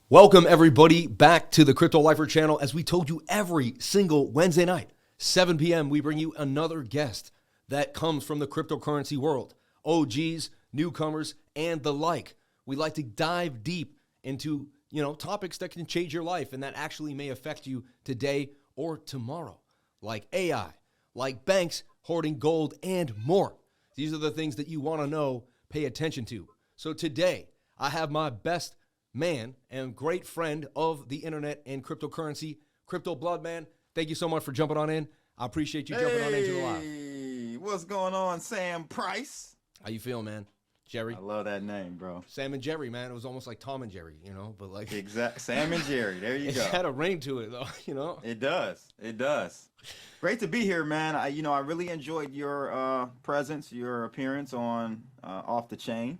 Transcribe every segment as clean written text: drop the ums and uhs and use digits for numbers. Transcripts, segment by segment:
Welcome, everybody, back to the Crypto Lifer channel. As we told you every single Wednesday night, 7 p.m., we bring you another guest that comes from the cryptocurrency world. OGs, newcomers, and the like. We like to dive deep into, topics that can change your life and that actually may affect you today or tomorrow, like AI, like banks hoarding gold, and more. These are the things that you want to know, pay attention to. So today, I have my best man and great friend of the internet and cryptocurrency, Crypto Blood Man. Thank you so much for jumping on in. I appreciate you jumping on into the live. Hey, what's going on, Sam Price? How you feeling, man? Jerry? I love that name, bro. Sam and Jerry, man. It was almost like Tom and Jerry, but like exact Sam and Jerry. There you go. It had a ring to it, though. It does. It does. Great to be here, man. I really enjoyed your presence, your appearance on Off the Chain.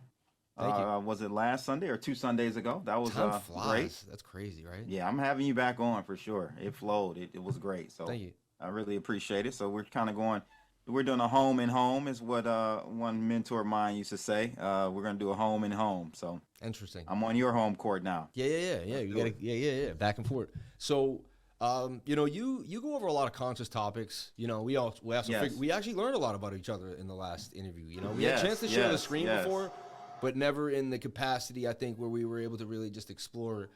Thank you. Was it last Sunday or 2 Sundays ago? That was Time flies. Great. That's crazy, right? Yeah, I'm having you back on for sure. It flowed. It was great. So thank you. I really appreciate it. So we're kind of going. We're doing a home and home is what one mentor of mine used to say. We're gonna do a home and home. So interesting. I'm on your home court now. Yeah. You gotta, yeah. Back and forth. So, you go over a lot of conscious topics. We actually learned a lot about each other in the last interview. We had a chance to share the screen before, but never in the capacity, I think, where we were able to really just explore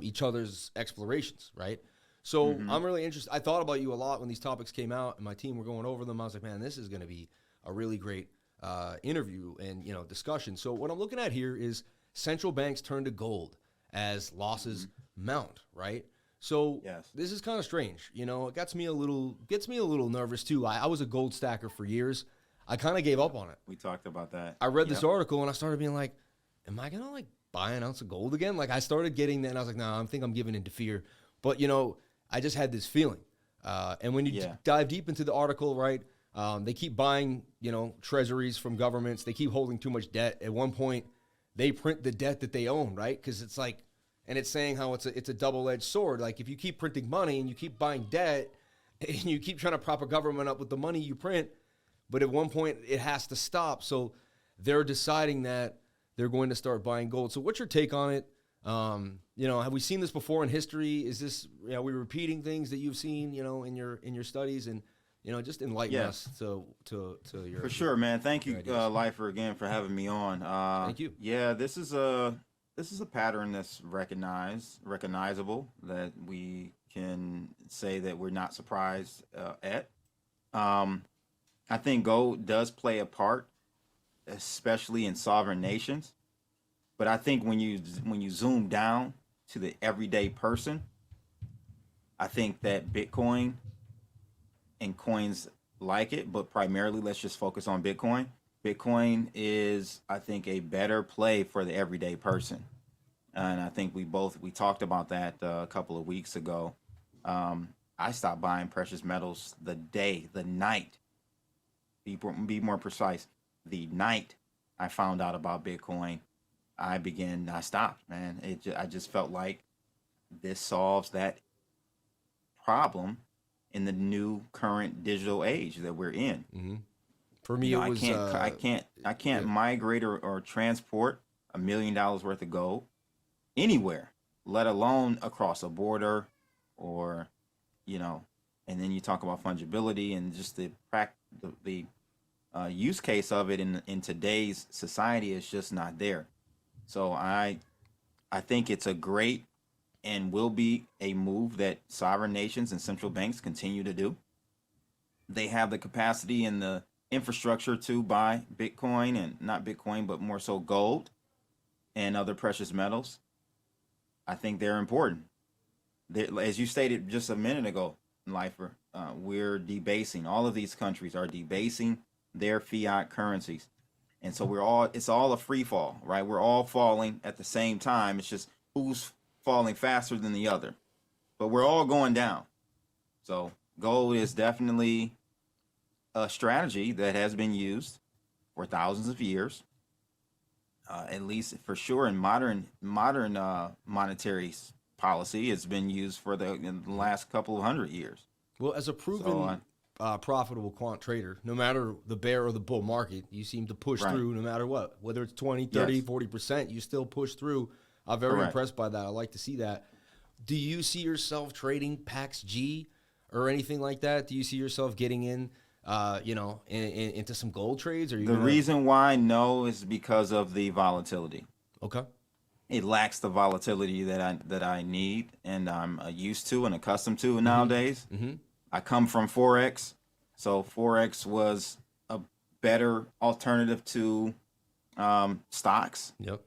each other's explorations, right? So I'm really interested. I thought about you a lot when these topics came out, and my team were going over them. I was like, man, this is going to be a really great interview and discussion. So what I'm looking at here is central banks turn to gold as losses mount, right? So this is kind of strange. It gets me a little nervous too. I was a gold stacker for years. I kind of gave up on it. We talked about that. I read this article and I started being like, am I gonna buy an ounce of gold again? I started getting that, and I was like, no, I think I'm giving into fear. But I just had this feeling. And when you dive deep into the article, right, they keep buying, treasuries from governments. They keep holding too much debt. At one point, they print the debt that they own, right? Because it's and it's saying how it's a double-edged sword. If you keep printing money and you keep buying debt and you keep trying to prop a government up with the money you print, but at one point it has to stop. So they're deciding that they're going to start buying gold. So what's your take on it? Have we seen this before in history? Is this, are we repeating things that you've seen, in your studies, and, just enlighten us to your. For sure, man. Thank you, Lifer, again for having me on. Thank you. Yeah, this is a pattern that's recognizable, that we can say that we're not surprised at. I think gold does play a part, especially in sovereign nations. But I think when you zoom down to the everyday person, I think that Bitcoin and coins like it, but primarily let's just focus on Bitcoin. Bitcoin is, I think, a better play for the everyday person. And I think we talked about that a couple of weeks ago. I stopped buying precious metals the night, be more precise, the night I found out about Bitcoin. I stopped, man. I just felt like this solves that problem in the new current digital age that we're in. Mm-hmm. For me, I can't migrate or transport $1 million worth of gold anywhere, let alone across a border, or, and then you talk about fungibility and just the use case of it in today's society is just not there. So I think it's a great and will be a move that sovereign nations and central banks continue to do. They have the capacity and the infrastructure to buy Bitcoin, and not Bitcoin, but more so gold and other precious metals. I think they're important. As you stated just a minute ago, Lifer, we're debasing. All of these countries are debasing their fiat currencies. And so it's all a free fall, right? We're all falling at the same time. It's just who's falling faster than the other, but we're all going down. So gold is definitely a strategy that has been used for thousands of years, at least for sure in modern monetary policy. It's been used in the last couple of 100 years. Well, as a proven profitable quant trader, no matter the bear or the bull market, you seem to push through no matter what. Whether it's 20, 30, 40%, you still push through I'm very Correct. impressed by that. I like to see that. Do you see yourself trading PAX G or anything like that? Do you see yourself getting in, into some gold trades? Or The reason why no is because of the volatility. Okay. It lacks the volatility that I need and I'm used to and accustomed to nowadays. I come from Forex, so Forex was a better alternative to stocks. Yep.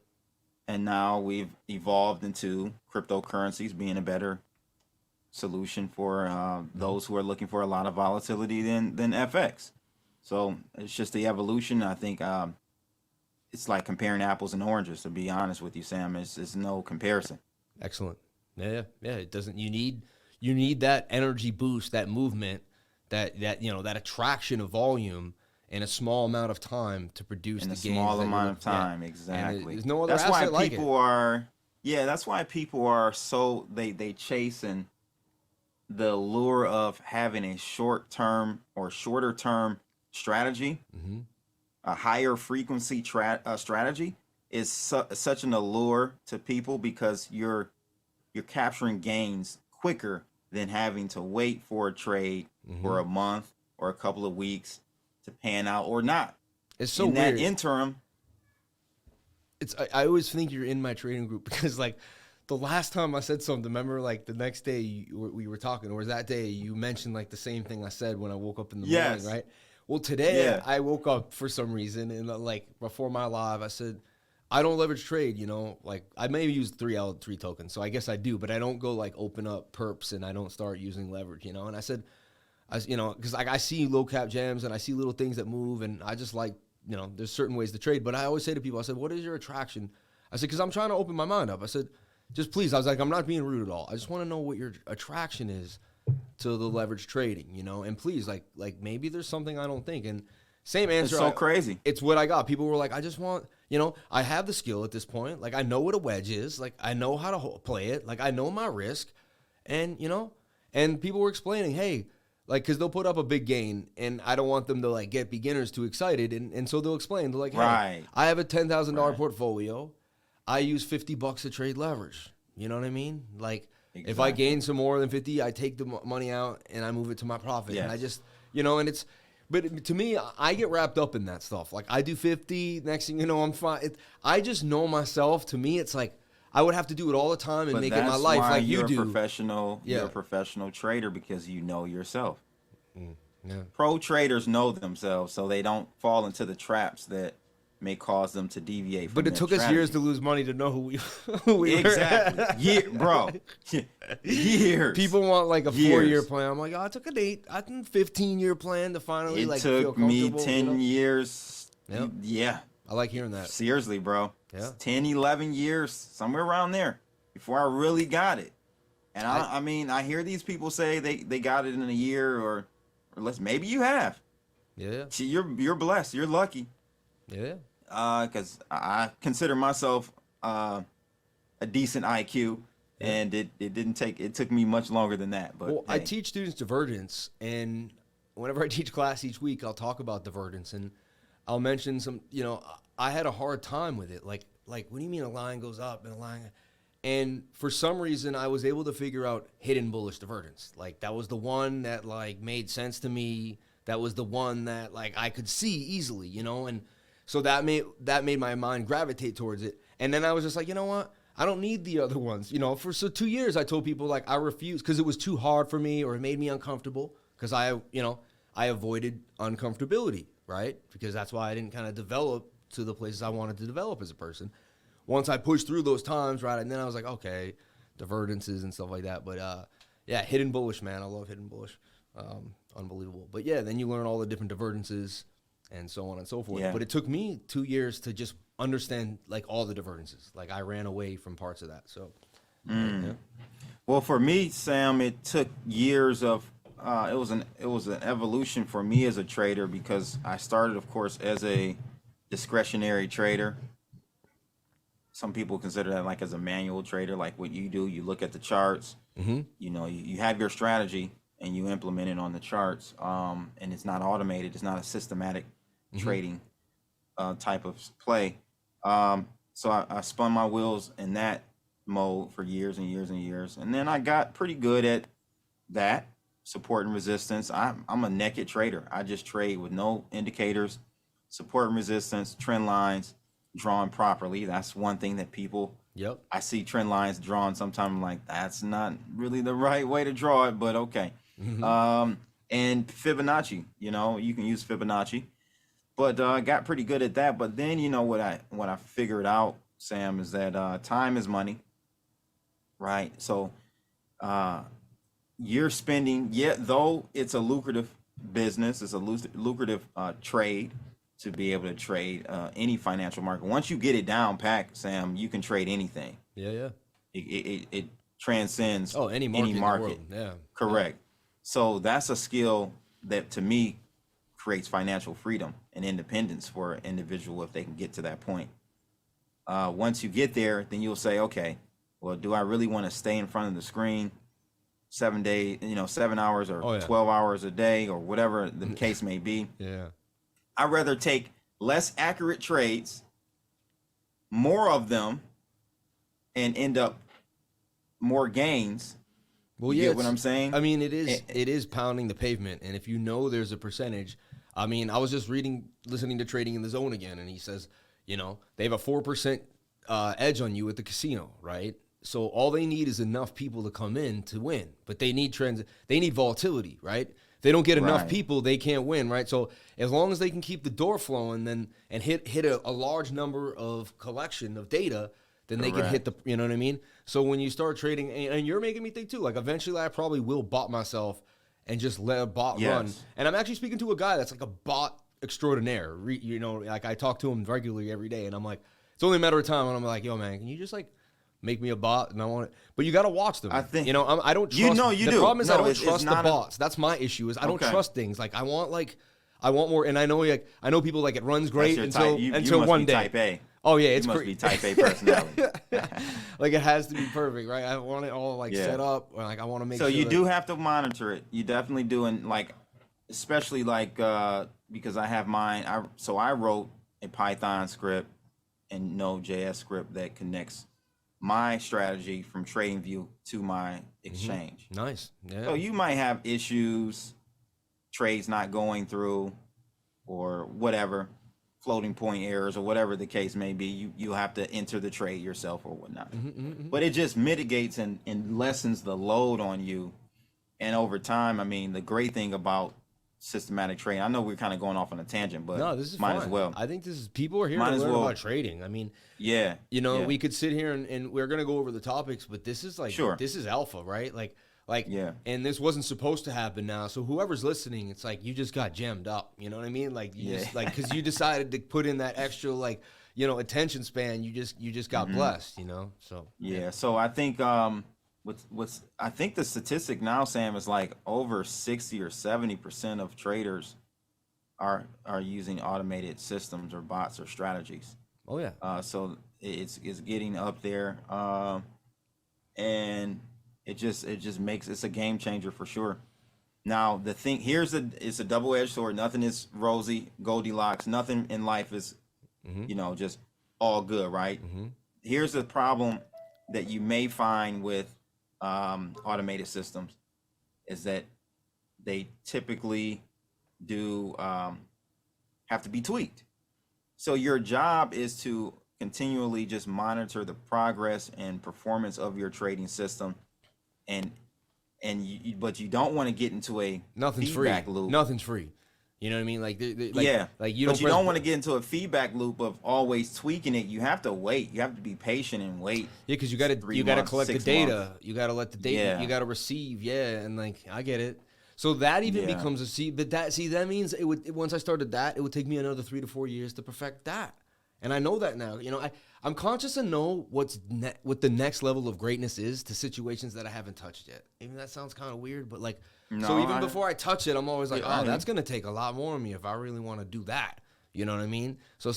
And now we've evolved into cryptocurrencies being a better solution for those who are looking for a lot of volatility than FX. So it's just the evolution. I think it's like comparing apples and oranges, to be honest with you, Sam. It's no comparison. Excellent. Yeah. It doesn't. You need that energy boost, that movement, that attraction of volume in a small amount of time to produce the gains. In a small amount of time, exactly. There's no other that's asset why like people are. Yeah, that's why people are so they chasing the lure of having a short term or shorter term strategy. A higher frequency strategy is such an allure to people because you're capturing gains quicker than having to wait for a trade for a month or a couple of weeks to pan out or not. It's so in weird. That interim, I always think you're in my trading group because like the last time I said something, remember like the next day we were talking, or was that day you mentioned like the same thing I said when I woke up in the morning, right? Well, today I woke up for some reason and like before my live, I said, I don't leverage trade, like I may use 3L3 tokens. So I guess I do, but I don't go like open up perps and I don't start using leverage, and I said, because like I see low cap jams and I see little things that move and I just like, there's certain ways to trade. But I always say to people, I said, what is your attraction? I said, because I'm trying to open my mind up. I said, just please, I was like, I'm not being rude at all. I just want to know what your attraction is to the leverage trading, and please, like maybe there's something I don't think. And same answer. It's so crazy. It's what I got. People were like, I just want, I have the skill at this point. Like I know what a wedge is. Like I know how to play it. Like I know my risk, and and people were explaining, hey, like, cause they'll put up a big gain, and I don't want them to like get beginners too excited, and so they'll explain. They're like, hey, I have a $10,000 portfolio. I use $50 to trade leverage. You know what I mean? Like. Exactly. If I gain some more than 50, I take the money out and I move it to my profit. Yes. And I just, and it's, but to me, I get wrapped up in that stuff. Like I do 50, next thing you know, I'm fine. I just know myself. To me, it's like I would have to do it all the time and make it my life like you do. You're a professional trader because you know yourself. Yeah. Pro traders know themselves, so they don't fall into the traps that may cause them to deviate from But it took us years to lose money to know who we exactly. were. Bro. Years. People want like a 4-year plan. I'm like, I took a 15-year plan to finally feel comfortable. It took me 10 years. Yep. Yeah. I like hearing that. Seriously, bro. Yeah. 10, 11 years, somewhere around there before I really got it. And I mean, I hear these people say they got it in a year or less. Maybe you have. Yeah. You're blessed. You're lucky. Yeah. Because I consider myself a decent IQ, and it took me much longer than that. But well, hey. I teach students divergence, and whenever I teach class each week, I'll talk about divergence, and I'll mention some. I had a hard time with it. Like, what do you mean a line goes up and a line? And for some reason, I was able to figure out hidden bullish divergence. Like that was the one that like made sense to me. That was the one that like I could see easily, and. So that made my mind gravitate towards it. And then I was just like, you know what? I don't need the other ones. For 2 years I told people like I refused because it was too hard for me or it made me uncomfortable because I avoided uncomfortability, right? Because that's why I didn't kind of develop to the places I wanted to develop as a person. Once I pushed through those times, right? And then I was like, okay, divergences and stuff like that. But hidden bullish, man. I love hidden bullish. Unbelievable. But yeah, then you learn all the different divergences and so on and so forth. Yeah. But it took me 2 years to just understand like all the divergences. Like I ran away from parts of that. So, yeah. Well, for me, Sam, it took years of. It was an evolution for me as a trader because I started, of course, as a discretionary trader. Some people consider that like as a manual trader, like what you do. You look at the charts. Mm-hmm. You have your strategy and you implement it on the charts. And it's not automated. It's not a systematic trading type of play. So I spun my wheels in that mode for years and years and years. And then I got pretty good at that, support and resistance. I'm a naked trader. I just trade with no indicators, support and resistance, trend lines drawn properly. That's one thing that people, Yep. I see trend lines drawn sometimes, I'm like, that's not really the right way to draw it, but okay. And Fibonacci, you know, you can use Fibonacci, but I got pretty good at that. But then, you know, what I figured out, Sam, is that time is money, right? So you're spending, though it's a lucrative business, it's a lucrative trade to be able to trade any financial market. Once you get it down packed, Sam, you can trade anything. Yeah. It transcends any market. In the world. Yeah. Correct. So that's a skill that, to me, creates financial freedom and independence for an individual if they can get to that point. Once you get there, then you'll say, okay, well, do I really want to stay in front of the screen 7 hours or 12 hours a day or whatever the case may be? Yeah. I'd rather take less accurate trades, more of them, and end up more gains. Well, you get what I'm saying? I mean, it is pounding the pavement, and if you know there's a percentage, I mean, I was just listening to Trading in the Zone again, and he says, you know, they have a 4% edge on you at the casino, right? So all they need is enough people to come in to win, but they need volatility, right? If they don't get enough people, they can't win, right? So as long as they can keep the door flowing, then and hit a large number of collection of data, then they can hit the, you know what I mean? So when you start trading, and you're making me think too, like eventually I probably will bot myself and just let a bot run. And I'm actually speaking to a guy that's like a bot extraordinaire. You know, like I talk to him regularly every day, and I'm like, it's only a matter of time, and I'm like, yo, man, can you just like make me a bot? And I want it, but you got to watch them. I think, you know, I don't trust. The problem is I don't trust the bots. That's my issue. Is I don't trust things. Like I want more, and I know people like it runs great until one day. Type A. Oh yeah, it's must be type A personality. Like it has to be perfect, right? I want it all set up. Like I want to make. So you do have to monitor it. You definitely do, and like, especially like because I have mine. I wrote a Python script and Node.js script that connects my strategy from TradingView to my exchange. Nice. Yeah. So you might have issues, trades not going through, or whatever. Floating point errors or whatever the case may be, you have to enter the trade yourself or whatnot. But it just mitigates and lessens the load on you. And over time, I mean, the great thing about systematic trading, I know we're kind of going off on a tangent, but no, this is might fun. as well. I think people are here to learn about trading. I mean, we could sit here and we're going to go over the topics, but this is like, this is alpha, right? And this wasn't supposed to happen now. So whoever's listening, it's like you just got jammed up. You know what I mean? Like you just because you decided to put in that extra attention span. You just got blessed. You know. So So I think I think the statistic now, Sam, is like over 60 or 70% of traders are using automated systems or bots or strategies. Oh yeah. So it's getting up there, and it just makes it's a game changer for sure. Now the thing it's a double-edged sword. Nothing is rosy, Goldilocks. Nothing in life is, just all good, right? Here's the problem that you may find with automated systems is that they typically do have to be tweaked. So your job is to continually just monitor the progress and performance of your trading system. But you don't want to get into a feedback loop. Nothing's free. You know what I mean? Like you don't want to get into a feedback loop of always tweaking it. You have to wait. You have to be patient and wait. Yeah, because you got to collect the data. You got to let the data. Yeah. You got to receive. Yeah, and I get it. So that even becomes but that means it would once I started that it would take me another 3 to 4 years to perfect that. And I know that now. You know, I'm conscious to know what the next level of greatness is to situations that I haven't touched yet. Even that sounds kind of weird, but before I touch it, I'm always like, that's going to take a lot more of me if I really want to do that. You know what I mean? So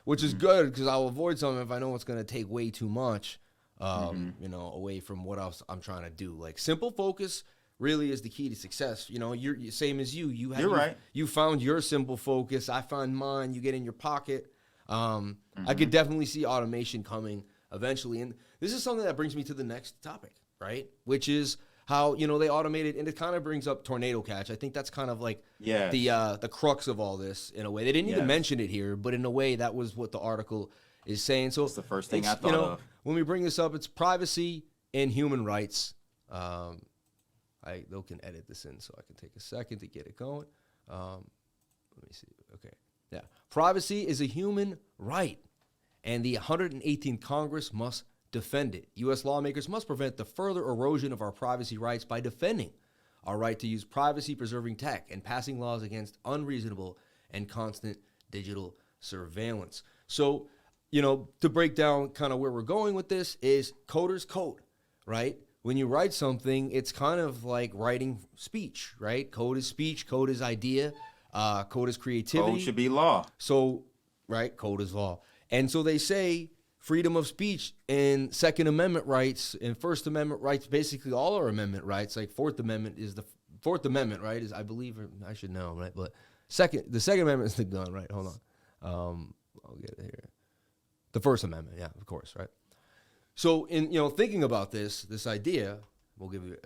which is good because I'll avoid something if I know it's going to take way too much, away from what else I'm trying to do. Like simple focus really is the key to success. You know, you're same as you. You're right. You found your simple focus. I found mine. You get in your pocket. I could definitely see automation coming eventually. And this is something that brings me to the next topic, right? Which is how, you know, they automated, and it kind of brings up tornado catch. I think that's kind of like the crux of all this in a way. They didn't even mention it here, but in a way that was what the article is saying. So that's the first thing I thought of. When we bring this up, it's privacy and human rights. They can edit this in, so I can take a second to get it going. Let me see. Okay. Yeah. Privacy is a human right, and the 118th Congress must defend it. U.S. lawmakers must prevent the further erosion of our privacy rights by defending our right to use privacy-preserving tech and passing laws against unreasonable and constant digital surveillance. So, you know, to break down kind of where we're going with this is coders code, right? When you write something, it's kind of like writing speech, right? Code is speech, code is idea, code is creativity. Code should be law. So, right, code is law. And so they say freedom of speech and Second Amendment rights and First Amendment rights, basically all our amendment rights, like Fourth Amendment, right? Is I believe, or I should know, right? But the Second Amendment is the gun, right? Hold on. I'll get it here. The First Amendment, yeah, of course, right? So, in thinking about this idea, we'll give you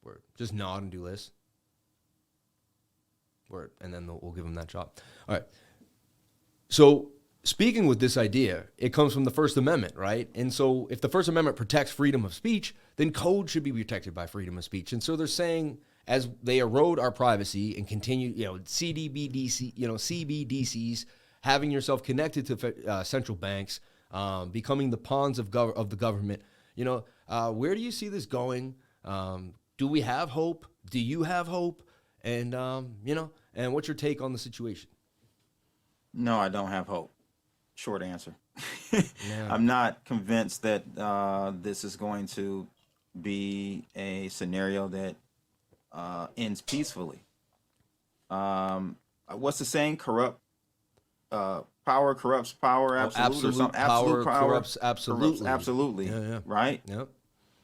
word. Just nod and do this. Word, and then we'll give them that shot. All right. So, speaking with this idea, it comes from the First Amendment, right? And so, if the First Amendment protects freedom of speech, then code should be protected by freedom of speech. And so, they're saying as they erode our privacy and continue, CBDCs, having yourself connected to central banks. Becoming the pawns of the government. Where do you see this going? Do we have hope? Do you have hope? And, and what's your take on the situation? No, I don't have hope. Short answer. Yeah. I'm not convinced that this is going to be a scenario that ends peacefully. What's the saying? Power corrupts power, absolute or something. Absolute power corrupts absolutely. Corrupts absolutely. Yeah. Right? Yep.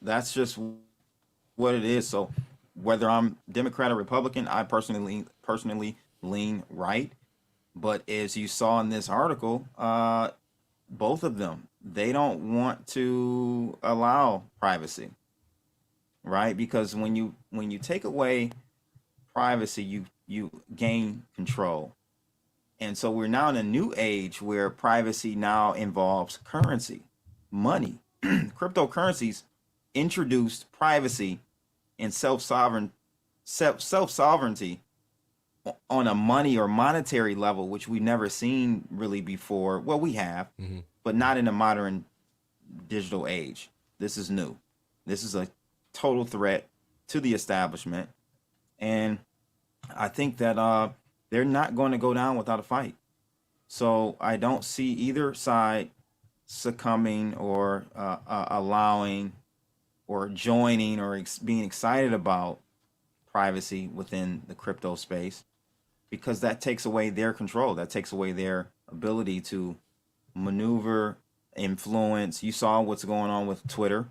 That's just what it is. So whether I'm Democrat or Republican, I personally lean right. But as you saw in this article, both of them, they don't want to allow privacy. Right? Because when you take away privacy, you gain control. And so we're now in a new age where privacy now involves currency, money. Cryptocurrencies introduced privacy and self-sovereignty on a money or monetary level, which we've never seen really before. Well, we have, but not in a modern digital age. This is new. This is a total threat to the establishment. And I think that they're not going to go down without a fight. So I don't see either side succumbing or allowing or joining or being excited about privacy within the crypto space, because that takes away their control. That takes away their ability to maneuver, influence. You saw what's going on with Twitter.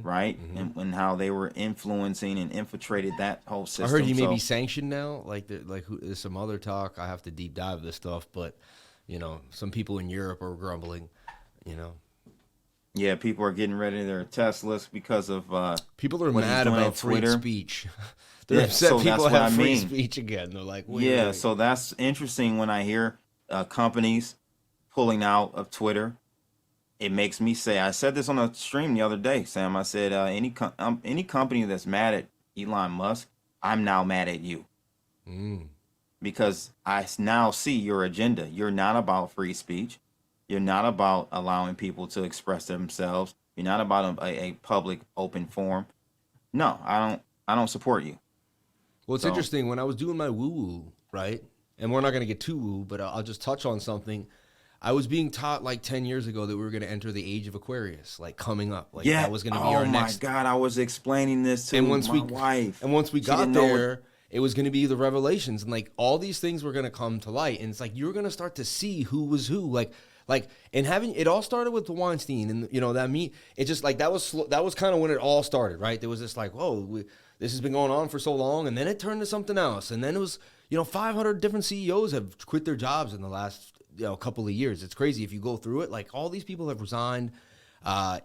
Right? And how they were influencing and infiltrated that whole system. I heard he may be sanctioned now. There's some other talk. I have to deep dive this stuff, but some people in Europe are grumbling. Yeah, people are getting rid of their Teslas because of people are mad about free speech. They're upset so people have free speech again. They're like, wait. So that's interesting when I hear companies pulling out of Twitter. It makes me say, I said this on a stream the other day, Sam. I said, any company that's mad at Elon Musk, I'm now mad at you. Because I now see your agenda. You're not about free speech. You're not about allowing people to express themselves. You're not about a public open forum. No, I don't support you. Well, it's interesting. When I was doing my woo-woo, right? And we're not going to get too woo, but I'll just touch on something. I was being taught like 10 years ago that we were going to enter the age of Aquarius, like coming up. Like that was going to be our next. Oh my God, I was explaining this to my wife. And once we got there, it was going to be the revelations. And like all these things were going to come to light. And it's like you were going to start to see who was who. And having it all started with the Weinstein and it just like that was kind of when it all started, right? There was this like, whoa, this has been going on for so long. And then it turned to something else. And then it was, 500 different CEOs have quit their jobs in the last a couple of years. It's crazy if you go through it. Like all these people have resigned.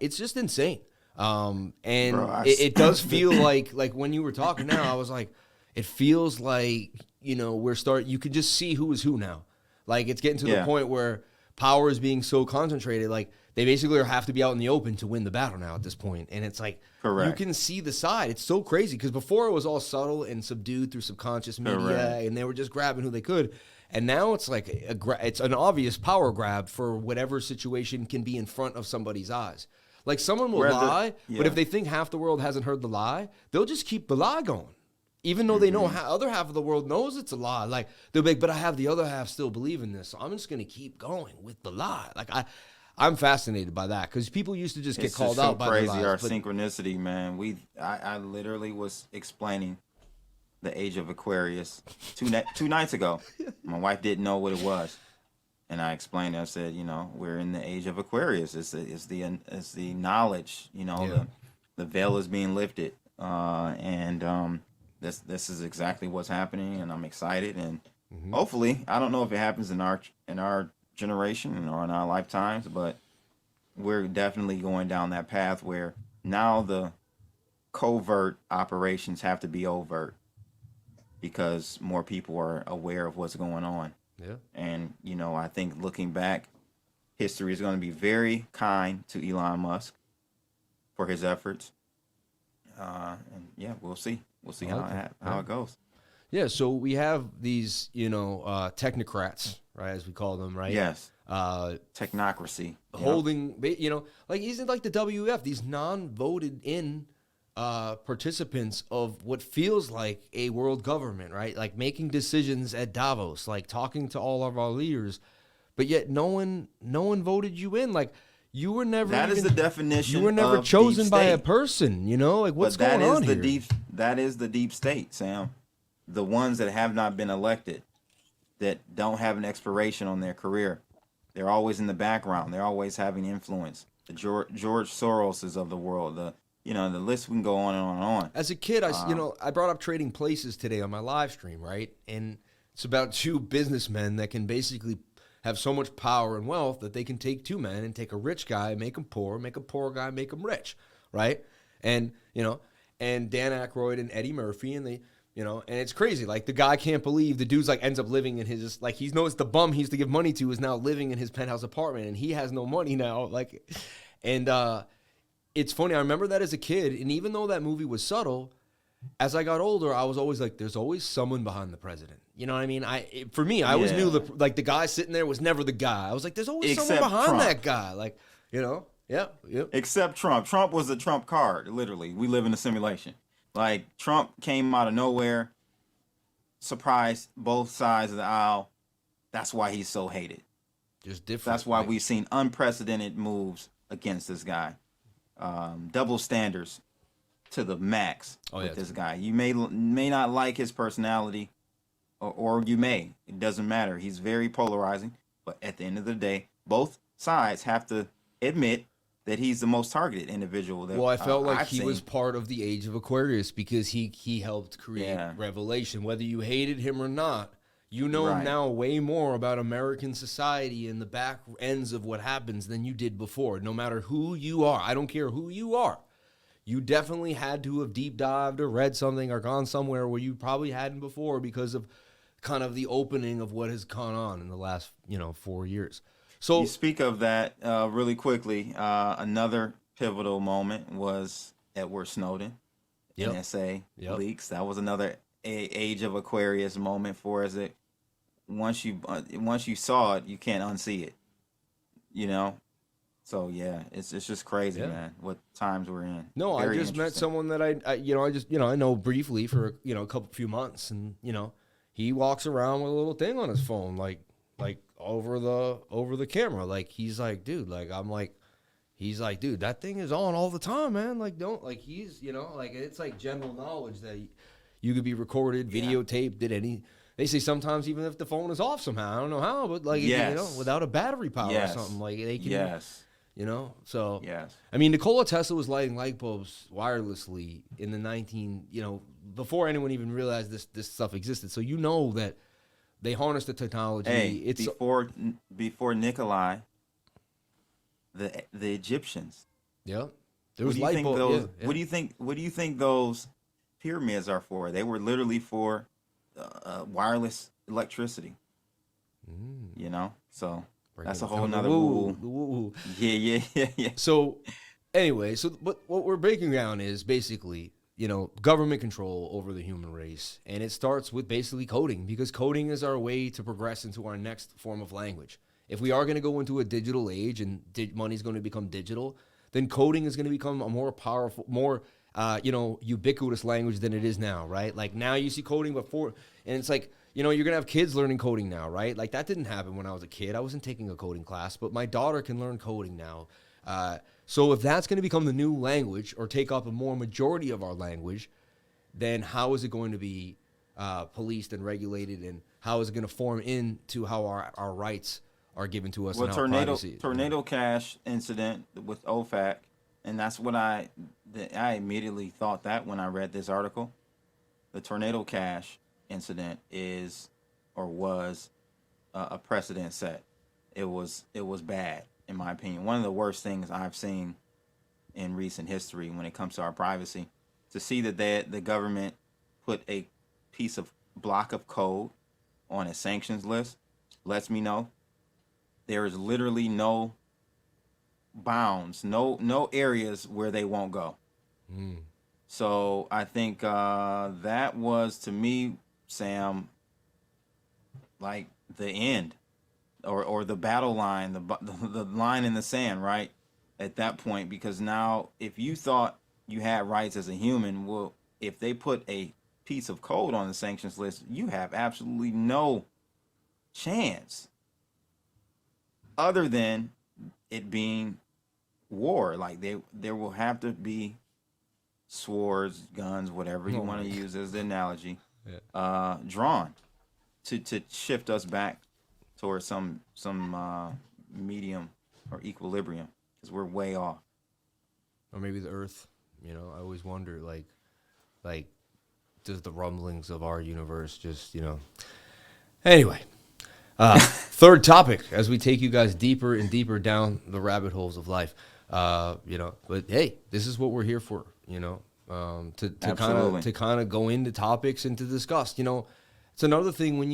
It's just insane. And Bro, it does feel like when you were talking now, I was like, it feels like, you can just see who is who now. Like it's getting to the point where power is being so concentrated. Like they basically have to be out in the open to win the battle now at this point. And it's like, you can see the side. It's so crazy because before it was all subtle and subdued through subconscious media and they were just grabbing who they could. And now it's like it's an obvious power grab for whatever situation can be in front of somebody's eyes. Like someone will lie, but if they think half the world hasn't heard the lie, they'll just keep the lie going. Even though they know other half of the world knows it's a lie. Like they'll be like, but I have the other half still believe in this. So I'm just going to keep going with the lie. Like I'm fascinated by that because people used to just get called out by the lies. Our synchronicity, man. I literally was explaining the age of Aquarius two nights ago. My wife didn't know what it was, and I explained it. I said, we're in the age of Aquarius. It's the knowledge. The veil is being lifted, and this is exactly what's happening, and I'm excited. And hopefully, I don't know if it happens in our generation or in our lifetimes, but we're definitely going down that path where now the covert operations have to be overt, because more people are aware of what's going on. Yeah. And, I think looking back, history is going to be very kind to Elon Musk for his efforts. And we'll see. We'll see how it goes. Yeah. So we have these, technocrats, right? As we call them, right? Yes. Technocracy. Holding, like isn't like the WF, these non-voted in participants of what feels like a world government, right? Like making decisions at Davos, like talking to all of our leaders, but yet no one voted you in. Like you were never. That is the definition. You were never chosen by a person. Like what's going on here? That is the deep state, Sam. The ones that have not been elected, that don't have an expiration on their career, they're always in the background. They're always having influence. The George Soroses of the world. The list we can go on and on and on. As a kid, I brought up Trading Places today on my live stream, right? And it's about two businessmen that can basically have so much power and wealth that they can take two men and take a rich guy, make him poor, make a poor guy, make him rich, right? And, and Dan Aykroyd and Eddie Murphy, and they, and it's crazy. Like the guy can't believe the dude's like ends up living in his, like he's noticed the bum he used to give money to is now living in his penthouse apartment and he has no money now. Like, and, it's funny. I remember that as a kid, and even though that movie was subtle, as I got older, I was always like, "There's always someone behind the president." You know what I mean? I always knew the guy sitting there was never the guy. I was like, "There's always someone behind that guy." Like, yeah. Except Trump. Trump was the Trump card. Literally, we live in a simulation. Like Trump came out of nowhere, surprised both sides of the aisle. That's why he's so hated. Just different. That's why we've seen unprecedented moves against this guy. Double standards to the max with this guy. You may not like his personality, or you may. It doesn't matter. He's very polarizing. But at the end of the day, both sides have to admit that he's the most targeted individual. That, I felt like he was part of the age of Aquarius because he helped create Revelation. Whether you hated him or not, now way more about American society and the back ends of what happens than you did before. No matter who you are. I don't care who you are. You definitely had to have deep dived or read something or gone somewhere where you probably hadn't before because of kind of the opening of what has gone on in the last, 4 years. So you speak of that really quickly. Another pivotal moment was Edward Snowden. NSA leaks. That was another age of Aquarius moment for us. Once you saw it, you can't unsee it. So yeah, it's just crazy, man. What times we're in. No, I just met someone that I know briefly for a few months, and he walks around with a little thing on his phone, like over the camera, like he's like, dude, like I'm like. He's like, dude, that thing is on all the time, man. Like, don't, like, he's, like, it's like general knowledge that you could be recorded, videotaped, they say sometimes even if the phone is off somehow, I don't know how, but like, without a battery power or something, like they can, so, I mean, Nikola Tesla was lighting light bulbs wirelessly in the before anyone even realized this stuff existed. So, that They harness the technology. Hey, before Nikolai, the Egyptians. Yeah. There was light bulb. What do you think those pyramids are for? They were literally for wireless electricity. You know, so that's a whole nother woo. Yeah. So anyway, but what we're breaking down is basically, you know, government control over the human race. And it starts with basically coding, because coding is our way to progress into our next form of language. If we are going to go into a digital age and money's going to become digital, then coding is going to become a more powerful, more, ubiquitous language than it is now, right? Like now you see coding before, and it's like, you know, you're going to have kids learning coding now, right? Like that didn't happen when I was a kid. I wasn't taking a coding class, but my daughter can learn coding now. So if that's going to become the new language or take up a more majority of our language, then how is it going to be policed and regulated, and how is it going to form into how our rights are given to us? Well, and tornado cash incident with OFAC, and that's what I immediately thought that when I read this article. The tornado cash incident was a precedent set. It was bad, in my opinion. One of the worst things I've seen in recent history when it comes to our privacy. To see that the government put a block of code on a sanctions list lets me know there is literally no bounds, no areas where they won't go. So I think that was, to me, Sam, like the end, or the battle line, the line in the sand, right? At that point, because now if you thought you had rights as a human, well, if they put a piece of code on the sanctions list, you have absolutely no chance other than it being war. Like there will have to be swords, guns, whatever you want to use as the analogy, drawn to shift us back towards some medium or equilibrium, because we're way off. Or maybe the Earth. You know, I always wonder, like does the rumblings of our universe just, you know. Anyway, third topic as we take you guys deeper and deeper down the rabbit holes of life. But hey, this is what we're here for, you know, to kind of go into topics and to discuss. You know, it's another thing when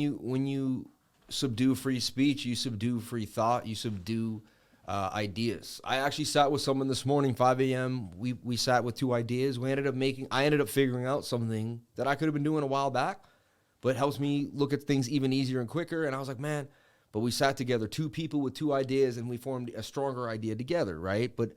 you subdue free speech, you subdue free thought, you subdue ideas. I actually sat with someone this morning, 5 a.m. We sat with two ideas. I ended up figuring out something that I could have been doing a while back, but it helps me look at things even easier and quicker. And I was like, man, but we sat together, two people with two ideas, and we formed a stronger idea together, right? But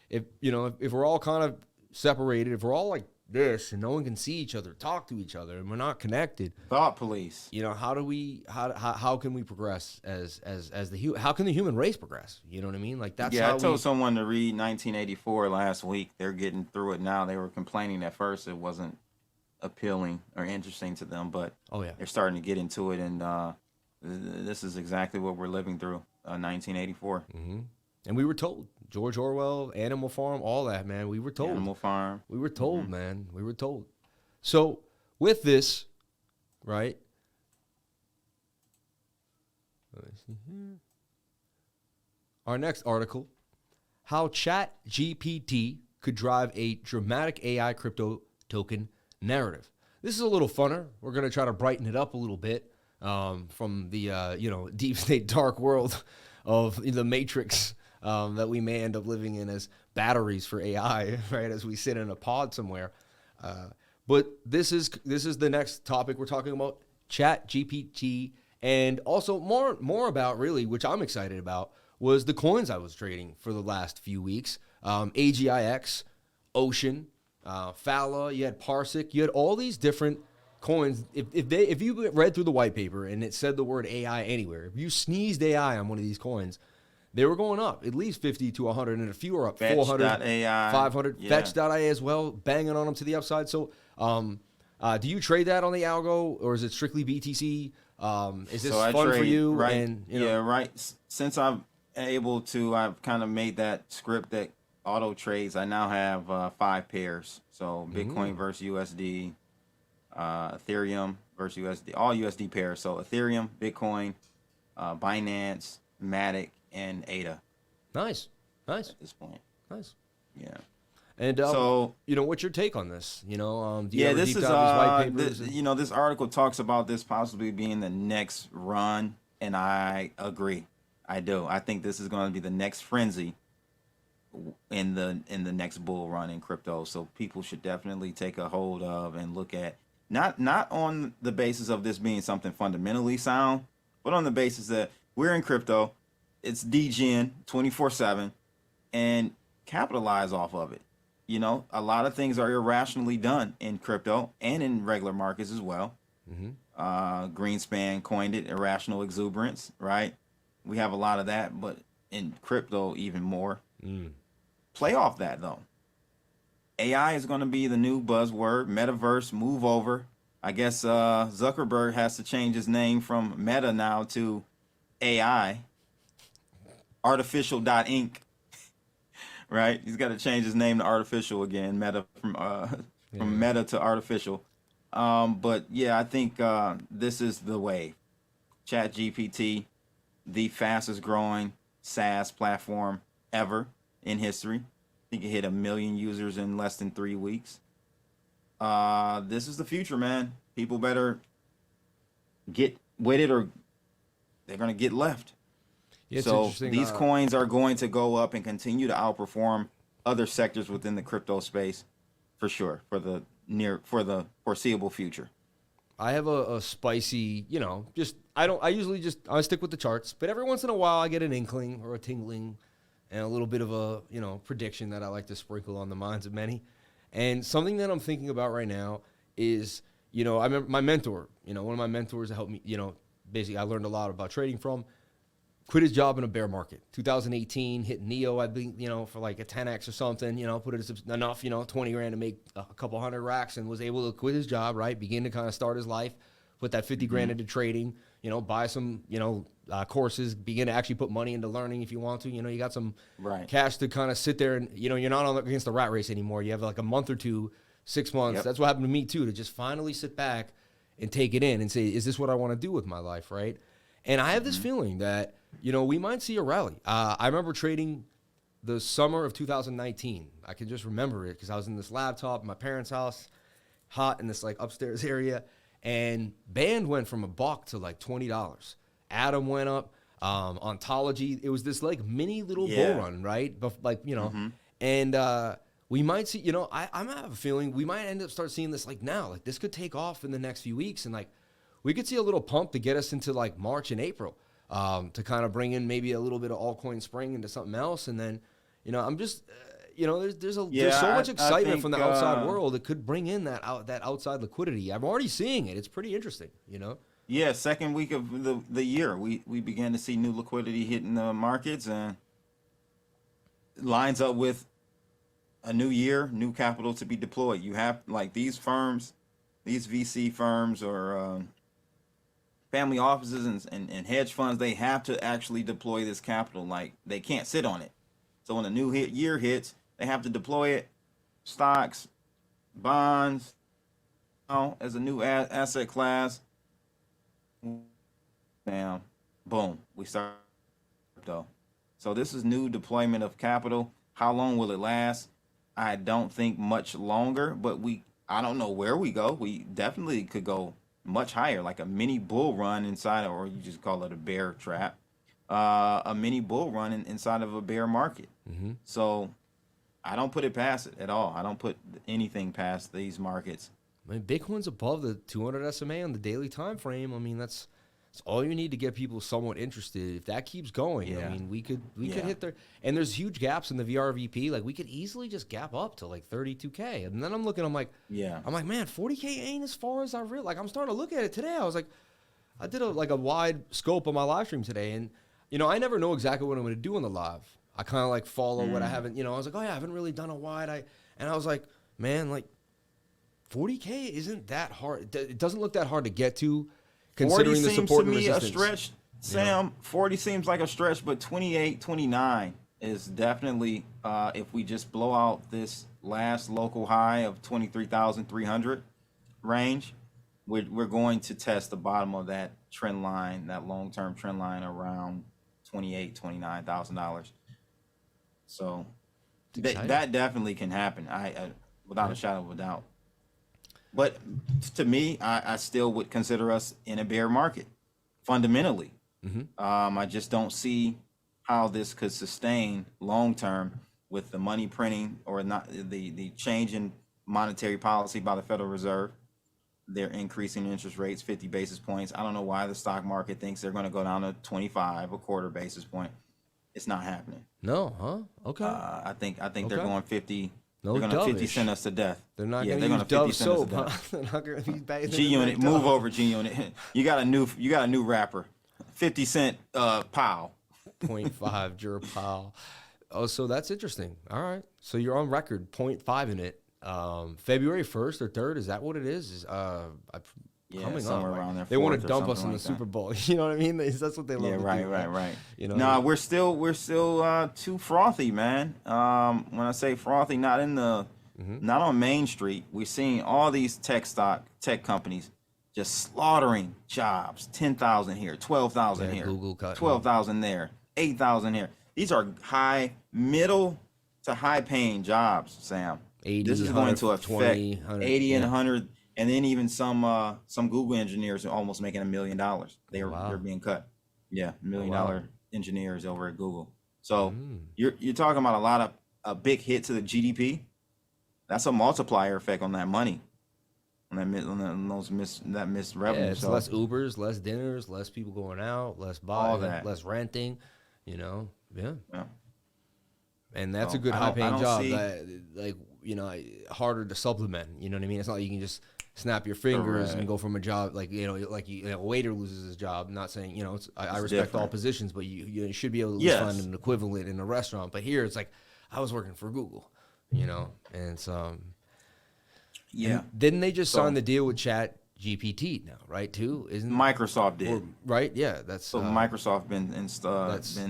if we're all kind of separated, if we're all like this and no one can see each other, talk to each other, and we're not connected, thought police, you know, how can we progress how can the human race progress? You know what I mean? Like that's I told someone to read 1984 last week. They're getting through it now. They were complaining at first it wasn't appealing or interesting to them, but they're starting to get into it, and this is exactly what we're living through, 1984. And we were told, George Orwell, Animal Farm, all that, man. We were told. Animal Farm. We were told, man. We were told. So with this, right? Let me see here. Our next article, how ChatGPT could drive a dramatic AI crypto token narrative. This is a little funner. We're going to try to brighten it up a little bit from the deep state dark world of the Matrix that we may end up living in as batteries for AI, right? As we sit in a pod somewhere. But this is the next topic we're talking about, ChatGPT, and also more about, really, which I'm excited about, was the coins I was trading for the last few weeks. AGIX, Ocean, Fala, you had Parsec, you had all these different coins. If you read through the white paper and it said the word AI anywhere, if you sneezed AI on one of these coins, they were going up at least 50 to 100, and a few are up 400, 500. Yeah. Fetch.ai as well, banging on them to the upside. So do you trade that on the algo, or is it strictly BTC? Is this fun for you? Right, and, right. Since I've kind of made that script that auto trades, I now have 5 pairs. So Bitcoin versus USD, Ethereum versus USD, all USD pairs. So Ethereum, Bitcoin, Binance, Matic, and ADA. Nice. At this point. Nice. Yeah. And so, what's your take on this? Do you yeah, ever this deep is dive these white papers? this article talks about this possibly being the next run, and I agree. I do. I think this is going to be the next frenzy in the next bull run in crypto. So people should definitely take a hold of and look at, not on the basis of this being something fundamentally sound, but on the basis that we're in crypto, it's degen 24/7, and capitalize off of it. A lot of things are irrationally done in crypto and in regular markets as well. Greenspan coined it irrational exuberance, right? We have a lot of that, but in crypto even more. Play off that though. AI is going to be the new buzzword. Metaverse, move over. I guess Zuckerberg has to change his name from Meta now to AI, artificial.inc. Right? He's got to change his name to artificial again, Meta from Meta to artificial. But yeah, I think this is the way. ChatGPT, the fastest growing SaaS platform ever in history. I think it hit 1 million users in less than 3 weeks. This is the future, man. People better get with it or they're going to get left. Yeah, so these coins are going to go up and continue to outperform other sectors within the crypto space for sure, for the foreseeable future. I have a spicy, I stick with the charts, but every once in a while I get an inkling or a tingling and a little bit of a, prediction that I like to sprinkle on the minds of many. And something that I'm thinking about right now is, I remember my mentor, one of my mentors that helped me, basically I learned a lot about trading from, quit his job in a bear market. 2018, hit Neo, I think, for like a 10X or something, put it enough, 20 grand to make a couple hundred racks and was able to quit his job, right? Begin to kind of start his life, put that 50 grand into trading, buy some, courses, begin to actually put money into learning if you want to. You got some cash to kind of sit there and, you're not against the rat race anymore. You have like a month or two, 6 months. Yep. That's what happened to me too, to just finally sit back and take it in and say, is this what I want to do with my life, right? And I have this feeling that, we might see a rally. I remember trading the summer of 2019. I can just remember it because I was in this laptop in my parents' house, hot in this like upstairs area, and Band went from $1 to like $20. Atom went up. Ontology, it was this like mini little bull run, right? But like, and we might see, I have a feeling we might end up start seeing this like now. Like this could take off in the next few weeks, and like we could see a little pump to get us into like March and April. To kind of bring in maybe a little bit of altcoin spring into something else. And then, I'm just, there's so much excitement from the outside world that could bring in that outside liquidity. I'm already seeing it. It's pretty interesting, Yeah, second week of the year, we began to see new liquidity hitting the markets, and it lines up with a new year, new capital to be deployed. You have like these firms, these VC firms or family offices and hedge funds, they have to actually deploy this capital. Like they can't sit on it. So when a new year hits, they have to deploy it. Stocks, bonds, as a new asset class. Bam, boom, we start crypto. So this is new deployment of capital. How long will it last? I don't think much longer, but I don't know where we go. We definitely could go much higher, like a mini bull run inside of, or you just call it a bear trap, a mini bull run inside of a bear market. So I don't put it past it at all. I don't put anything past these markets. I mean, Bitcoin's above the 200 SMA on the daily time frame. I mean, that's all you need to get people somewhat interested. If that keeps going, I mean, we could hit there. And there's huge gaps in the VRVP. Like we could easily just gap up to like 32K. And then I'm like, man, 40K ain't as far as I really like. I'm starting to look at it today. I was like, I did a wide scope on my live stream today, and I never know exactly what I'm going to do on the live. I kind of like follow what I haven't. I was like, oh yeah, I haven't really done a wide. And I was like, man, like 40K isn't that hard. It doesn't look that hard to get to. Considering the support and resistance. 40 seems to me a stretch, Sam. 40 seems like a stretch, but 28, 29 is definitely, if we just blow out this last local high of 23,300 range, we're going to test the bottom of that trend line, that long-term trend line around $28,000-$29,000. So that definitely can happen. I without a shadow of a doubt. But to me, I still would consider us in a bear market fundamentally. I just don't see how this could sustain long term with the money printing or not the change in monetary policy by the Federal Reserve. They're increasing interest rates 50 basis points. I don't know why the stock market thinks they're going to go down to 25, a quarter basis point. It's not happening. No, huh? Okay. I think they're going 50. No, they're going to 50 cent us to death. They're not going to use Dove soap. Huh? They're not going to use bathing. G-Unit, move over, G-Unit. You got a new rapper. 50 cent pow. 0.5 Jura pow. Oh, so that's interesting. All right. So you're on record, 0.5 in it. February 1st or 3rd, is that what it is? Coming somewhere up, around there. They want to dump us in the Super Bowl. You know what I mean? That's what they love to do. Right. You know? No, we're still too frothy, man. When I say frothy, not on Main Street. We're seeing all these tech companies just slaughtering jobs. 10,000 here, 12,000 here, Google cut 12,000 there, 8,000 here. These are middle to high paying jobs, Sam. 80, this is going to affect 80 and 100, and then even some Google engineers are almost making $1 million. They're being cut. Yeah, $1 million engineers over at Google. So you're talking about a big hit to the GDP. That's a multiplier effect on that money, on that missed revenue. Yeah, it's less Ubers, less dinners, less people going out, less buying, less renting. You know, yeah. And that's a good high-paying job. Harder to supplement. You know what I mean? It's not like you can just snap your fingers and go from a job a waiter loses his job. I'm not saying I respect all positions, but you should be able to find an equivalent in a restaurant. But here it's like I was working for Google, and so didn't they just sign the deal with Chat GPT now, right? Too isn't Microsoft did right? Yeah, that's so Microsoft been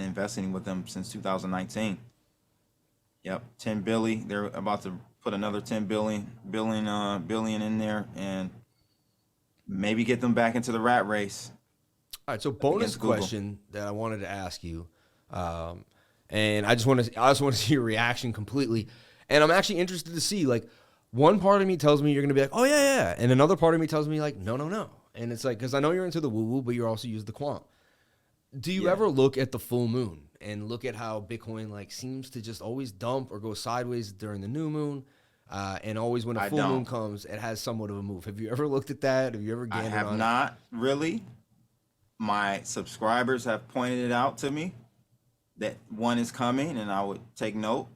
investing with them since 2019. Yep, 10 billion. They're about to put another 10 billion in there and maybe get them back into the rat race. All right, so bonus question that I wanted to ask you, and I just want to see your reaction completely, and I'm actually interested to see one part of me tells me you're going to be like, oh yeah, and another part of me tells me like, no, and it's like because I know you're into the woo-woo, but you're also use the quant. Do you ever look at the full moon and look at how Bitcoin seems to just always dump or go sideways during the new moon, and always when a full moon comes, it has somewhat of a move? Have you ever looked at that? Have you ever gambled on it? I have not really. My subscribers have pointed it out to me that one is coming, and I would take note.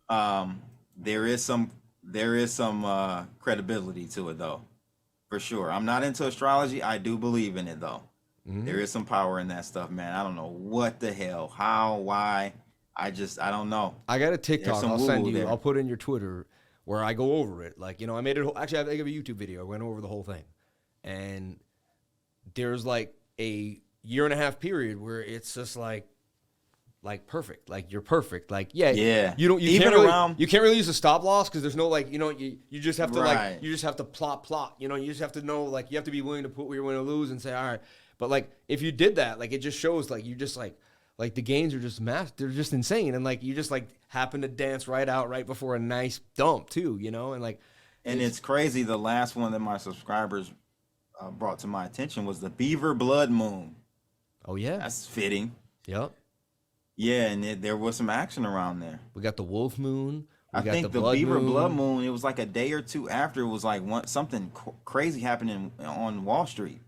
There is some credibility to it though, for sure. I'm not into astrology. I do believe in it though. There is some power in that stuff, man. I don't know what the hell, how, why. I don't know. I got a TikTok. I'll send you. There. I'll put in your Twitter where I go over it. I made it. Actually, I have a YouTube video. I went over the whole thing, and there's a year and a half period where it's just perfect. You're perfect. You can't really use a stop loss because there's no you just have to you just have to plot. You just have to know you have to be willing to put where you're going to lose and say all right. But if you did that, it just shows you just the gains are just they're just insane, and you just happen to dance right before a nice dump too, and it's crazy. The last one that my subscribers brought to my attention was the Beaver Blood Moon. Oh yeah, that's fitting. Yep. Yeah, and there was some action around there. We got the Wolf Moon. I think the Beaver Blood Moon. It was a day or two after. It was something crazy happening on Wall Street.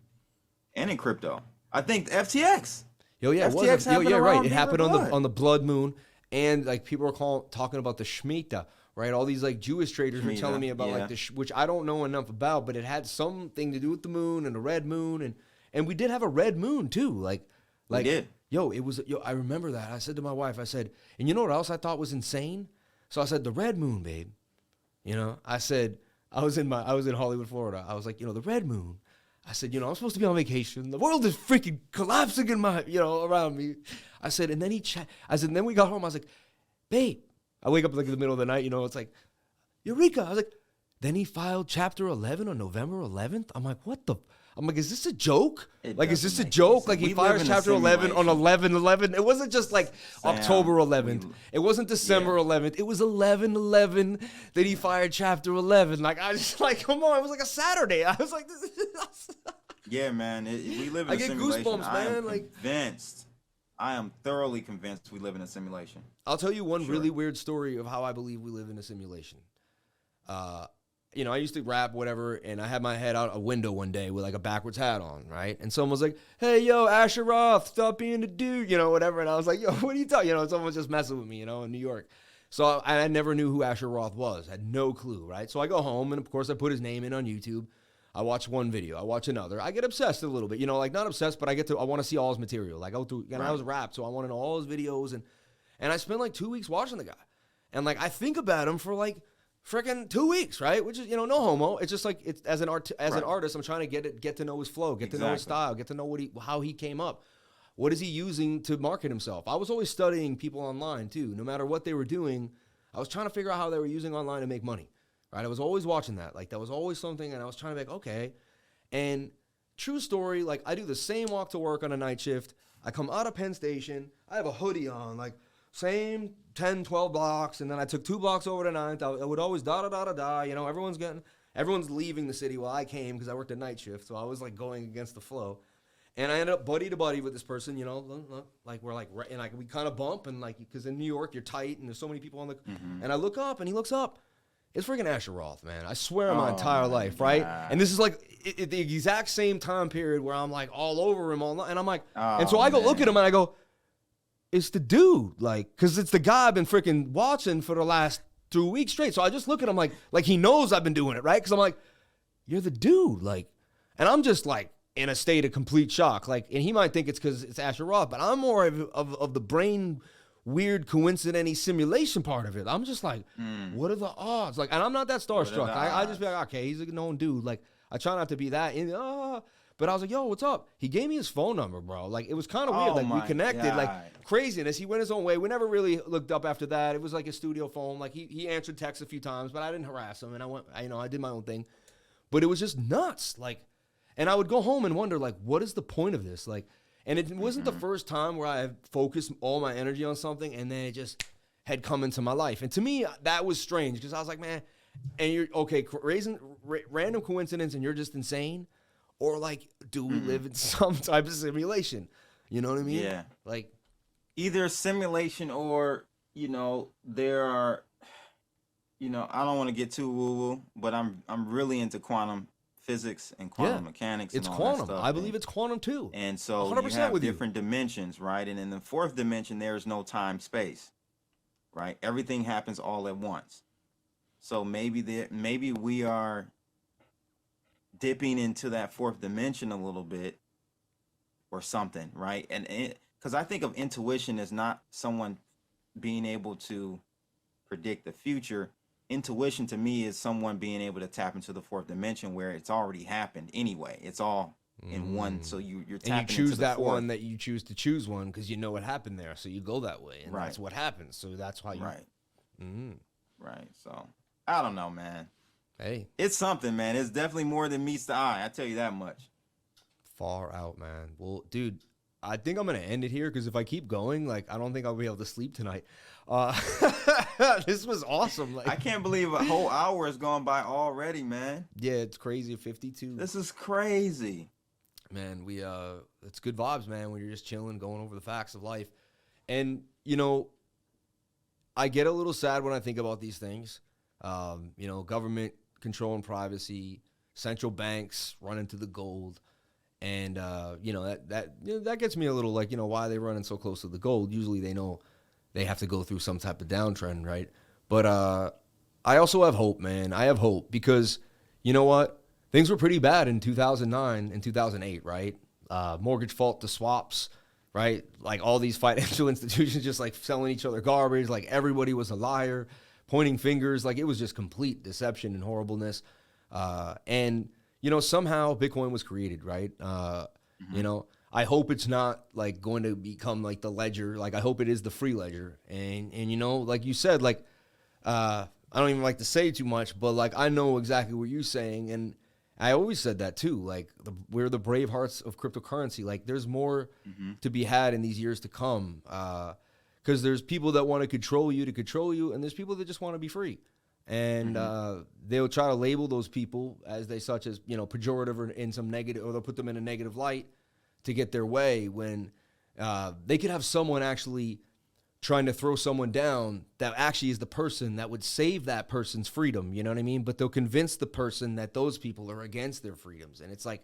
And in crypto, I think FTX. FTX right. It happened on the blood moon, and people are talking about the Shemitah, right? All these Jewish traders were telling me about which I don't know enough about, but it had something to do with the moon and the red moon, and we did have a red moon too, we did. It was I remember that. I said to my wife, I said, and you know what else I thought was insane? So I said the red moon, babe. I said I was in Hollywood, Florida. I was like, the red moon. I said, I'm supposed to be on vacation. The world is freaking collapsing in my, around me. I said, and then and then we got home. I was like, babe. I wake up in the middle of the night. It's like, Eureka. I was like, Then he filed Chapter 11 on November 11th. I'm like, what the? I'm like, is this a joke? Like, is this a joke? Like, he fires Chapter 11 on 11/11. It wasn't just like October 11th. It wasn't December 11th. It was 11/11 that he fired Chapter 11. Like, I just like, come on. It was like a Saturday. I was like, this is yeah, man. We live in a simulation. I get goosebumps, man. I am convinced. I am thoroughly convinced we live in a simulation. I'll tell you one really weird story of how I believe we live in a simulation. You know, I used to rap, whatever, and I had my head out a window one day with like a backwards hat on, right? And someone was like, hey, yo, Asher Roth, stop being a dude, you know, whatever. And I was like, yo, what are you talking? You know, someone was just messing with me, you know, in New York. So I never knew who Asher Roth was. I had no clue, right? So I go home, and of course I put his name in on YouTube. I watch one video. I watch another. I get obsessed a little bit, you know, like not obsessed, but I want to see all his material. Like, I go through, and I was rap, so I want to know all his videos. And I spent like 2 weeks watching the guy. And like, I think about him for like, freaking 2 weeks, right? Which is, you know, no homo. It's just like, it's as an artist, I'm trying to get to know his flow, get to know his style, get to know how he came up. What is he using to market himself? I was always studying people online too. No matter what they were doing, I was trying to figure out how they were using online to make money, right? I was always watching that. Like, that was always something, and I was trying to be like, okay. And true story, like, I do the same walk to work on a night shift. I come out of Penn Station. I have a hoodie on, like, same 10, 12 blocks, and then I took 2 blocks over to 9th. I would always da-da-da-da-da. You know, everyone's leaving the city while I came because I worked a night shift, so I was, like, going against the flow. And I ended up buddy to buddy with this person, you know, like, we're, like, and, like, we kind of bump, and, like, because in New York, you're tight, and there's so many people on the, and I look up, and he looks up. It's freaking Asher Roth, man. I swear my entire life, right? And this is, like, the exact same time period where I'm, like, all over him, and I'm like, and so I go look at him, and I go, it's the dude, like, because it's the guy I've been freaking watching for the last 2 weeks straight. So I just look at him like he knows I've been doing it, right? Because I'm like, you're the dude, like, and I'm just like in a state of complete shock, like, and he might think it's because it's Asher Roth, but I'm more of the brain weird coincidence simulation part of it. I'm just like, what are the odds? Like, and I'm not that starstruck. I just be like, okay, he's a known dude. Like, I try not to be that but I was like, yo, what's up? He gave me his phone number, bro. Like, it was kind of weird. Like, we connected, like, craziness. He went his own way. We never really looked up after that. It was like a studio phone. Like, he answered texts a few times, but I didn't harass him. And I did my own thing. But it was just nuts. Like, and I would go home and wonder, like, what is the point of this? Like, and it wasn't the first time where I focused all my energy on something and then it just had come into my life. And to me, that was strange because I was like, man, and you're, okay, random coincidence and you're just insane. Or, like, do we live in some type of simulation? You know what I mean? Yeah. Like, either simulation or, you know, there are, you know, I don't want to get too woo-woo, but I'm really into quantum physics and quantum mechanics and it's all quantum. that stuff. I believe it's quantum, too. And so you have different dimensions, right? And in the 4th dimension, there is no time-space, right? Everything happens all at once. So maybe we are dipping into that 4th dimension a little bit or something, right? And because I think of intuition as not someone being able to predict the future. Intuition to me is someone being able to tap into the 4th dimension where it's already happened anyway. It's all in one, so you're tapping and you choose into that the one that you choose to choose one because you know what happened there, so you go that way, and that's what happens. So that's how you right. So I don't know, man. Hey, it's something, man. It's definitely more than meets the eye. I tell you that much. Far out, man. Well, dude, I think I'm gonna end it here because if I keep going, like, I don't think I'll be able to sleep tonight. This was awesome. Like, I can't believe a whole hour has gone by already, man. Yeah, it's crazy. 52. This is crazy, man. It's good vibes, man. When you're just chilling, going over the facts of life, and you know, I get a little sad when I think about these things. You know, government control and privacy, central banks run into the gold. And, you know, that gets me a little like, you know, why are they running so close to the gold? Usually they know they have to go through some type of downtrend, right? But I also have hope, man. I have hope because, you know what? Things were pretty bad in 2009 and 2008, right? Mortgage fault to swaps, right? Like all these financial institutions just like selling each other garbage. Like everybody was a liar, pointing fingers. Like it was just complete deception and horribleness. And, you know, somehow Bitcoin was created, right? You know, I hope it's not like going to become like the ledger. Like I hope it is the free ledger. And you know, like you said, like I don't even like to say too much, but like I know exactly what you're saying, and I always said that too. Like we're the brave hearts of cryptocurrency. Like there's more to be had in these years to come, because there's people that want to control you, and there's people that just want to be free, and they'll try to label those people as pejorative or in some negative, or they'll put them in a negative light to get their way. When they could have someone actually trying to throw someone down that actually is the person that would save that person's freedom, you know what I mean? But they'll convince the person that those people are against their freedoms. And it's like,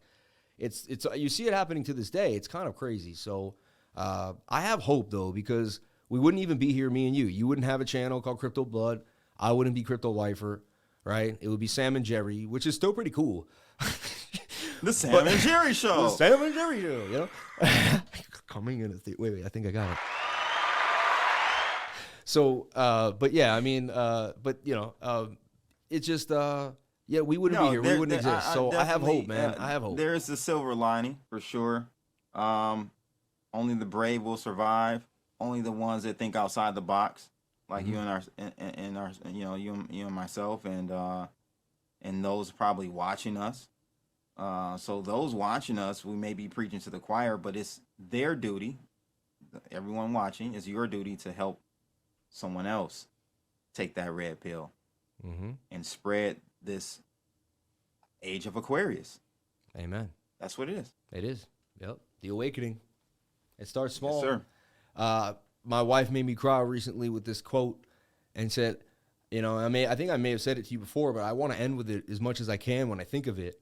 it's you see it happening to this day. It's kind of crazy. So I have hope though, because we wouldn't even be here, me and you. You wouldn't have a channel called Crypto Blood. I wouldn't be Crypto Lifer, right? It would be Sam and Jerry, which is still pretty cool. The Sam and Jerry show. The Sam and Jerry show, you know? Coming in a wait, I think I got it. So, but yeah, I mean, it's just, we wouldn't be here. We wouldn't exist. So I have hope, man. I have hope. There is a silver lining for sure. Only the brave will survive. Only the ones that think outside the box, like you and you and myself, and those probably watching us. So those watching us, we may be preaching to the choir, but it's their duty. Everyone watching, it's your duty to help someone else take that red pill and spread this age of Aquarius. Amen. That's what it is. It is. Yep. The awakening. It starts small. Yes, sir. My wife made me cry recently with this quote and said, I think I may have said it to you before, but I want to end with it as much as I can when I think of it.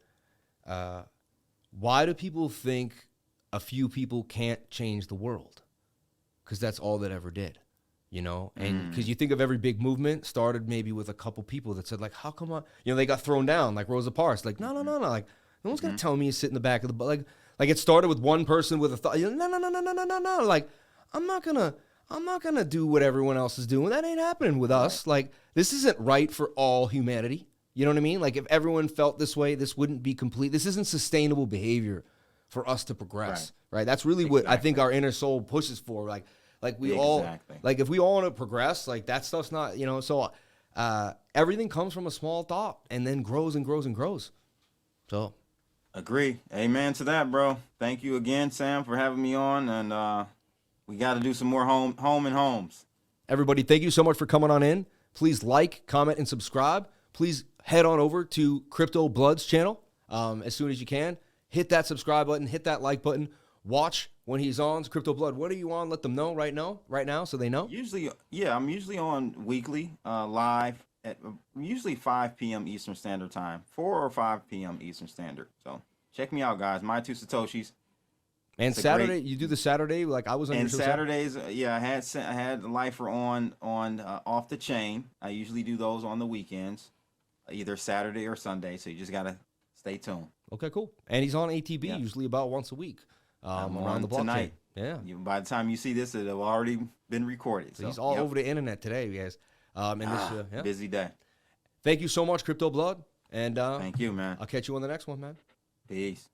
Why do people think a few people can't change the world? Because that's all that ever did. And because you think of every big movement started maybe with a couple people that said, like, how come they got thrown down, like Rosa Parks, like, no, like, no one's gonna tell me to sit in the back of the bus. Like it started with one person with a thought, no, like, I'm not gonna do what everyone else is doing. That ain't happening with us. Like, this isn't right for all humanity. You know what I mean? Like, if everyone felt this way, this wouldn't be complete. This isn't sustainable behavior for us to progress, right? That's really what I think our inner soul pushes for. Like we all, like if we all want to progress, like that stuff's not, so everything comes from a small thought and then grows and grows and grows. So. Agree. Amen to that, bro. Thank you again, Sam, for having me on. And we got to do some more home and homes. Everybody, thank you so much for coming on in. Please like, comment, and subscribe. Please head on over to Crypto Blood's channel as soon as you can. Hit that subscribe button, hit that like button. Watch when he's on Crypto Blood. What are you on? Let them know right now, so they know. I'm usually on weekly, live at usually 5 p.m. Eastern Standard Time, 4 or 5 p.m. Eastern Standard. So check me out, guys. My two Satoshis. And Saturday, you do the Saturday like I was on. And your show Saturdays, I had Lifer on Off the Chain. I usually do those on the weekends, either Saturday or Sunday. So you just gotta stay tuned. Okay, cool. And he's on ATB usually about once a week. Around the blockchain. Tonight. Yeah. By the time you see this, it'll have already been recorded. So he's all over the internet today, guys. Busy day. Thank you so much, Crypto Blood. And thank you, man. I'll catch you on the next one, man. Peace.